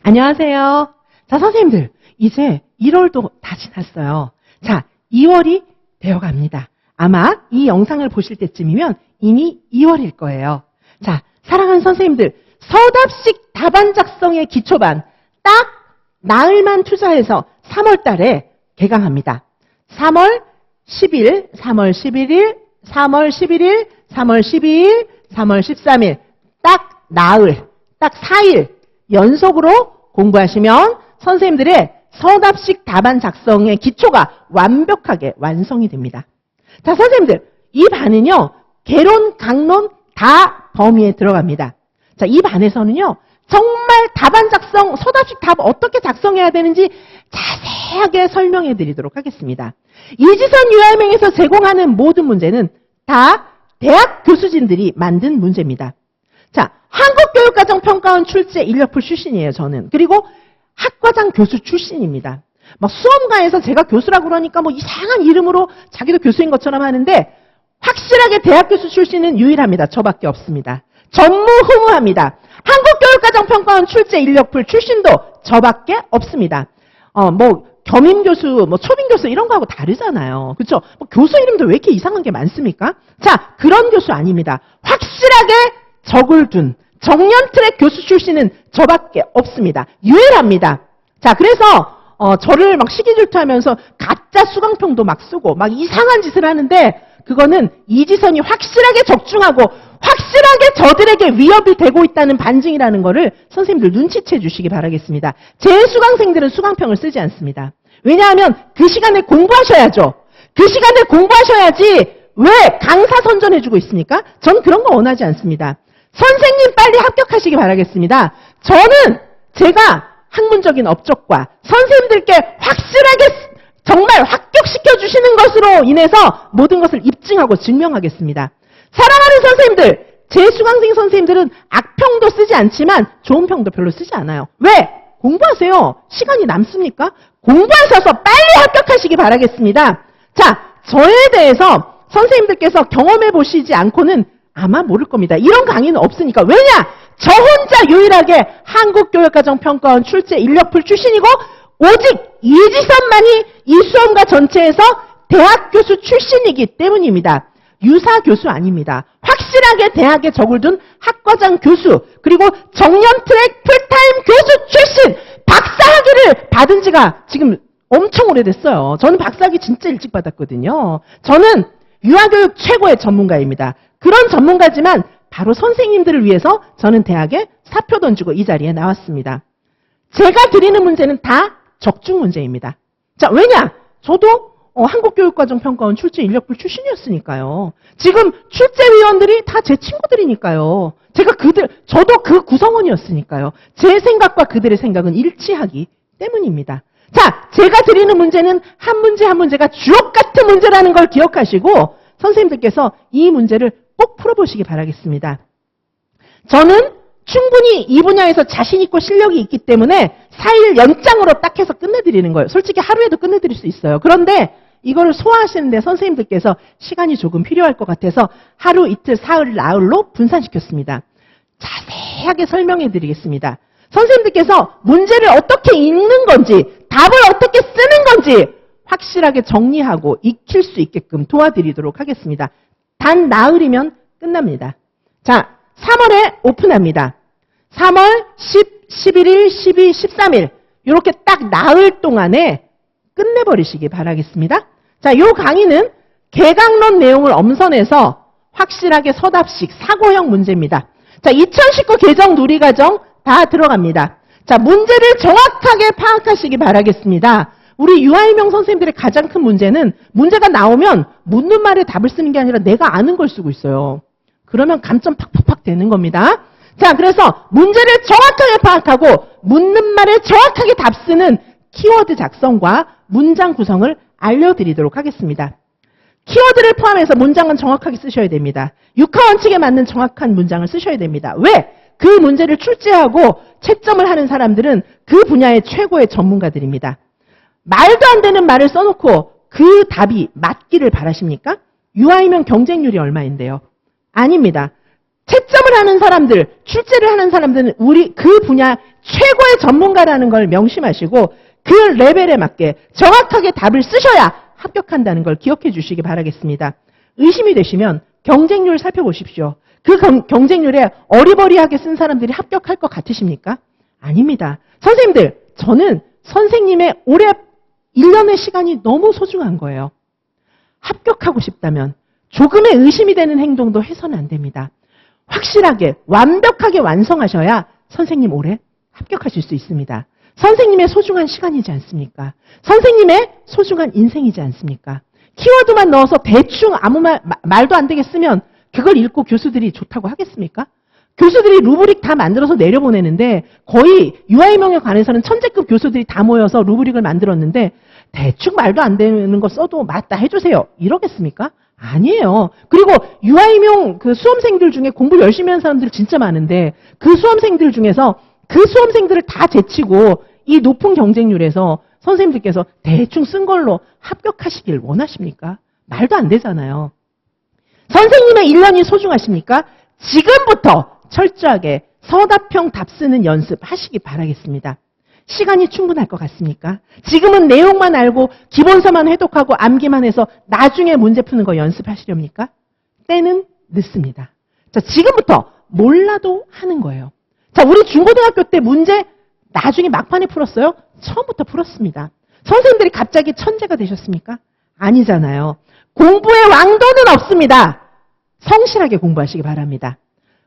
안녕하세요. 자, 선생님들, 이제 1월도 다 지났어요. 자, 2월이 되어갑니다. 아마 이 영상을 보실 때쯤이면 이미 2월일 거예요. 자, 사랑하는 선생님들, 서답식 답안 작성의 기초반 딱 나흘만 투자해서 3월 달에 개강합니다. 3월 10일, 3월 11일, 3월 11일, 3월 12일, 3월 13일 딱 나흘, 딱 4일 연속으로 공부하시면 선생님들의 서답식 답안 작성의 기초가 완벽하게 완성이 됩니다. 자, 선생님들, 이 반은요, 개론, 강론 다 범위에 들어갑니다. 자, 이 반에서는요, 정말 답안 작성, 서답식 답 어떻게 작성해야 되는지 자세하게 설명해 드리도록 하겠습니다. 이지선 유아명에서 제공하는 모든 문제는 다 대학 교수진들이 만든 문제입니다. 자, 한국교육과정평가원 출제 인력풀 출신이에요, 저는. 그리고 학과장 교수 출신입니다. 막 수험가에서 제가 교수라고 그러니까 뭐 이상한 이름으로 자기도 교수인 것처럼 하는데 확실하게 대학 교수 출신은 유일합니다. 저밖에 없습니다. 전무후무합니다. 한국교육과정평가원 출제 인력풀 출신도 저밖에 없습니다. 겸임 교수, 초빙 교수 이런 거하고 다르잖아요. 그렇죠? 교수 이름도 왜 이렇게 이상한 게 많습니까? 자, 그런 교수 아닙니다. 확실하게 적을 둔 정년 트랙 교수 출신은 저밖에 없습니다. 유일합니다. 자, 그래서 저를 막 시기 질투하면서 가짜 수강평도 막 쓰고 막 이상한 짓을 하는데 그거는 이지선이 확실하게 적중하고 확실하게 저들에게 위협이 되고 있다는 반증이라는 거를 선생님들 눈치채 주시기 바라겠습니다. 제 수강생들은 수강평을 쓰지 않습니다. 왜냐하면 그 시간에 공부하셔야죠. 그 시간에 공부하셔야지 왜 강사 선전해주고 있습니까? 전 그런 거 원하지 않습니다. 선생님 빨리 합격하시기 바라겠습니다. 저는 제가 학문적인 업적과 선생님들께 확실하게 정말 합격시켜 주시는 것으로 인해서 모든 것을 입증하고 증명하겠습니다. 사랑하는 선생님들, 제 수강생 선생님들은 악평도 쓰지 않지만 좋은 평도 별로 쓰지 않아요. 왜? 공부하세요. 시간이 남습니까? 공부하셔서 빨리 합격하시기 바라겠습니다. 자, 저에 대해서 선생님들께서 경험해 보시지 않고는 아마 모를 겁니다. 이런 강의는 없으니까. 왜냐? 저 혼자 유일하게 한국교육과정평가원 출제 인력풀 출신이고 오직 이지선만이 이 수험가 전체에서 대학 교수 출신이기 때문입니다. 유사 교수 아닙니다. 확실하게 대학에 적을 둔 학과장 교수 그리고 정년 트랙 풀타임 교수 출신 박사학위를 받은 지가 지금 엄청 오래됐어요. 저는 박사학위 진짜 일찍 받았거든요. 저는 유아교육 최고의 전문가입니다. 그런 전문가지만 바로 선생님들을 위해서 저는 대학에 사표 던지고 이 자리에 나왔습니다. 제가 드리는 문제는 다 적중 문제입니다. 자, 왜냐? 저도 한국교육과정평가원 출제 인력풀 출신이었으니까요. 지금 출제위원들이 다 제 친구들이니까요. 저도 그 구성원이었으니까요. 제 생각과 그들의 생각은 일치하기 때문입니다. 자, 제가 드리는 문제는 한 문제 한 문제가 주옥 같은 문제라는 걸 기억하시고 선생님들께서 이 문제를 꼭 풀어보시기 바라겠습니다. 저는 충분히 이 분야에서 자신 있고 실력이 있기 때문에 4일 연장으로 딱 해서 끝내드리는 거예요. 솔직히 하루에도 끝내드릴 수 있어요. 그런데 이거를 소화하시는데 선생님들께서 시간이 조금 필요할 것 같아서 하루, 이틀, 사흘, 나흘로 분산시켰습니다. 자세하게 설명해 드리겠습니다. 선생님들께서 문제를 어떻게 읽는 건지, 답을 어떻게 쓰는 건지 확실하게 정리하고 익힐 수 있게끔 도와드리도록 하겠습니다. 단 나흘이면 끝납니다. 자, 3월에 오픈합니다. 3월 10, 11일, 12, 13일 이렇게 딱 나흘 동안에 끝내버리시기 바라겠습니다. 자, 요 강의는 개강론 내용을 엄선해서 확실하게 서답식 사고형 문제입니다. 자, 2019 개정 누리과정 다 들어갑니다. 자, 문제를 정확하게 파악하시기 바라겠습니다. 우리 유아일명 선생님들의 가장 큰 문제는 문제가 나오면 묻는 말에 답을 쓰는 게 아니라 내가 아는 걸 쓰고 있어요. 그러면 감점 팍팍팍 되는 겁니다. 자, 그래서 문제를 정확하게 파악하고 묻는 말에 정확하게 답 쓰는 키워드 작성과 문장 구성을 알려드리도록 하겠습니다. 키워드를 포함해서 문장은 정확하게 쓰셔야 됩니다. 육하 원칙에 맞는 정확한 문장을 쓰셔야 됩니다. 왜? 그 문제를 출제하고 채점을 하는 사람들은 그 분야의 최고의 전문가들입니다. 말도 안 되는 말을 써놓고 그 답이 맞기를 바라십니까? 유아이면 경쟁률이 얼마인데요? 아닙니다. 채점을 하는 사람들, 출제를 하는 사람들은 우리 그 분야 최고의 전문가라는 걸 명심하시고 그 레벨에 맞게 정확하게 답을 쓰셔야 합격한다는 걸 기억해 주시기 바라겠습니다. 의심이 되시면 경쟁률 살펴보십시오. 그 경쟁률에 어리버리하게 쓴 사람들이 합격할 것 같으십니까? 아닙니다. 선생님들, 저는 선생님의 올해 1년의 시간이 너무 소중한 거예요. 합격하고 싶다면 조금의 의심이 되는 행동도 해서는 안 됩니다. 확실하게 완벽하게 완성하셔야 선생님 올해 합격하실 수 있습니다. 선생님의 소중한 시간이지 않습니까? 선생님의 소중한 인생이지 않습니까? 키워드만 넣어서 대충 아무 말도 안 되게 쓰면 그걸 읽고 교수들이 좋다고 하겠습니까? 교수들이 루브릭 다 만들어서 내려보내는데 거의 유아이명에 관해서는 천재급 교수들이 다 모여서 루브릭을 만들었는데 대충 말도 안 되는 거 써도 맞다 해주세요. 이러겠습니까? 아니에요. 그리고 유아이명 그 수험생들 중에 공부 열심히 하는 사람들 진짜 많은데 그 수험생들 중에서 그 수험생들을 다 제치고 이 높은 경쟁률에서 선생님들께서 대충 쓴 걸로 합격하시길 원하십니까? 말도 안 되잖아요. 선생님의 1년이 소중하십니까? 지금부터 철저하게 서답형 답 쓰는 연습 하시기 바라겠습니다. 시간이 충분할 것 같습니까? 지금은 내용만 알고 기본서만 회독하고 암기만 해서 나중에 문제 푸는 거 연습하시렵니까? 때는 늦습니다. 자, 지금부터 몰라도 하는 거예요. 자, 우리 중고등학교 때 문제 나중에 막판에 풀었어요? 처음부터 풀었습니다. 선생님들이 갑자기 천재가 되셨습니까? 아니잖아요. 공부의 왕도는 없습니다. 성실하게 공부하시기 바랍니다.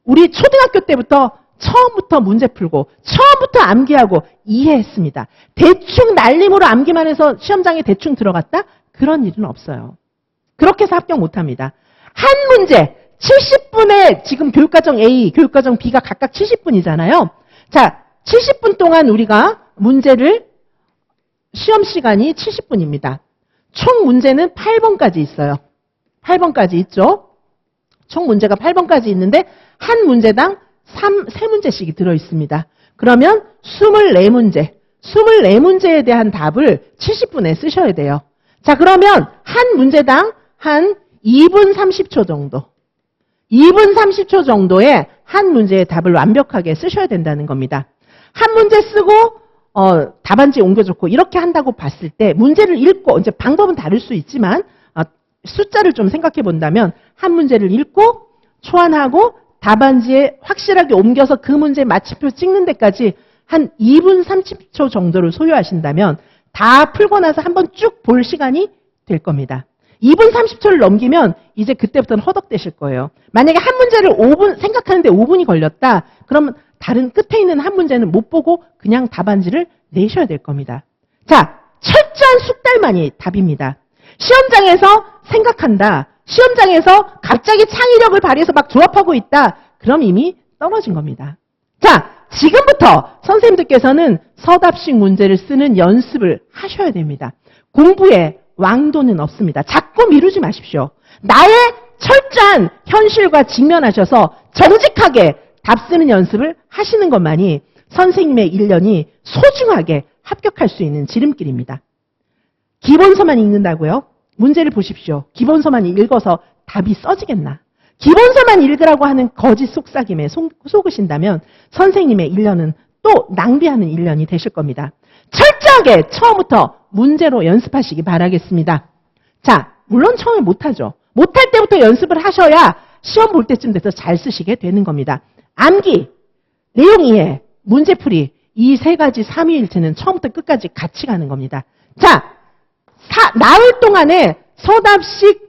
우리 초등학교 때부터 처음부터 문제 풀고 처음부터 암기하고 이해했습니다. 대충 날림으로 암기만 해서 시험장에 대충 들어갔다? 그런 일은 없어요. 그렇게 해서 합격 못합니다. 한 문제 70분에 지금 교육과정 A, 교육과정 B가 각각 70분이잖아요. 자, 70분 동안 우리가 문제를 시험 시간이 70분입니다. 총 문제는 8번까지 있어요. 8번까지 있죠. 총 문제가 8번까지 있는데 한 문제당 3문제씩이 들어있습니다. 그러면 24문제, 24문제에 대한 답을 70분에 쓰셔야 돼요. 자, 그러면 한 문제당 한 2분 30초 정도, 2분 30초 정도의 한 문제의 답을 완벽하게 쓰셔야 된다는 겁니다. 한 문제 쓰고 답안지에 옮겨줬고 이렇게 한다고 봤을 때 문제를 읽고, 이제 방법은 다를 수 있지만 숫자를 좀 생각해 본다면 한 문제를 읽고 초안하고 답안지에 확실하게 옮겨서 그 문제 마침표 찍는 데까지 한 2분 30초 정도를 소요하신다면 다 풀고 나서 한번 쭉 볼 시간이 될 겁니다. 2분 30초를 넘기면 이제 그때부터는 허덕대실 거예요. 만약에 한 문제를 5분 생각하는데 5분이 걸렸다. 그러면 다른 끝에 있는 한 문제는 못 보고 그냥 답안지를 내셔야 될 겁니다. 자, 철저한 숙달만이 답입니다. 시험장에서 생각한다. 시험장에서 갑자기 창의력을 발휘해서 막 조합하고 있다. 그럼 이미 떨어진 겁니다. 자, 지금부터 선생님들께서는 서답식 문제를 쓰는 연습을 하셔야 됩니다. 공부에 왕도는 없습니다. 자꾸 미루지 마십시오. 나의 철저한 현실과 직면하셔서 정직하게 답 쓰는 연습을 하시는 것만이 선생님의 1년이 소중하게 합격할 수 있는 지름길입니다. 기본서만 읽는다고요? 문제를 보십시오. 기본서만 읽어서 답이 써지겠나? 기본서만 읽으라고 하는 거짓 속삭임에 속으신다면 선생님의 1년은 또 낭비하는 1년이 되실 겁니다. 철저하게 처음부터 문제로 연습하시기 바라겠습니다. 자, 물론 처음에 못하죠. 못할 때부터 연습을 하셔야 시험 볼 때쯤 돼서 잘 쓰시게 되는 겁니다. 암기, 내용 이해, 문제풀이, 이 세 가지 삼위일체는 처음부터 끝까지 같이 가는 겁니다. 자, 나흘 동안에 서답식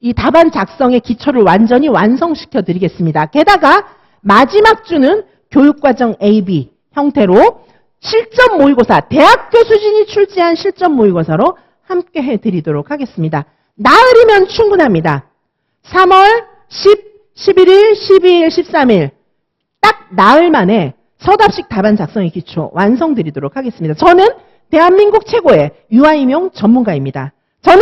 이 답안 작성의 기초를 완전히 완성시켜 드리겠습니다. 게다가 마지막 주는 교육과정 AB 형태로 실전 모의고사, 대학교 수준이 출제한 실전 모의고사로 함께 해드리도록 하겠습니다. 나흘이면 충분합니다. 3월 10, 11일, 12일, 13일 딱 나흘 만에 서답식 답안 작성의 기초 완성드리도록 하겠습니다. 저는 대한민국 최고의 유아임용 전문가입니다. 저는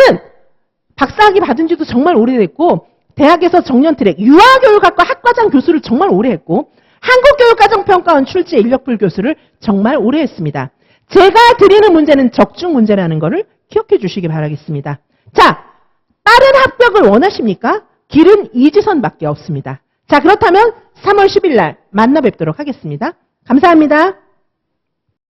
박사학위 받은 지도 정말 오래됐고 대학에서 정년트랙 유아교육학과 학과장 교수를 정말 오래 했고 한국교육과정평가원 출제 인력풀 교수를 정말 오래 했습니다. 제가 드리는 문제는 적중 문제라는 것을 기억해 주시기 바라겠습니다. 자, 빠른 합격을 원하십니까? 길은 이지선밖에 없습니다. 자, 그렇다면 3월 10일 날 만나 뵙도록 하겠습니다. 감사합니다.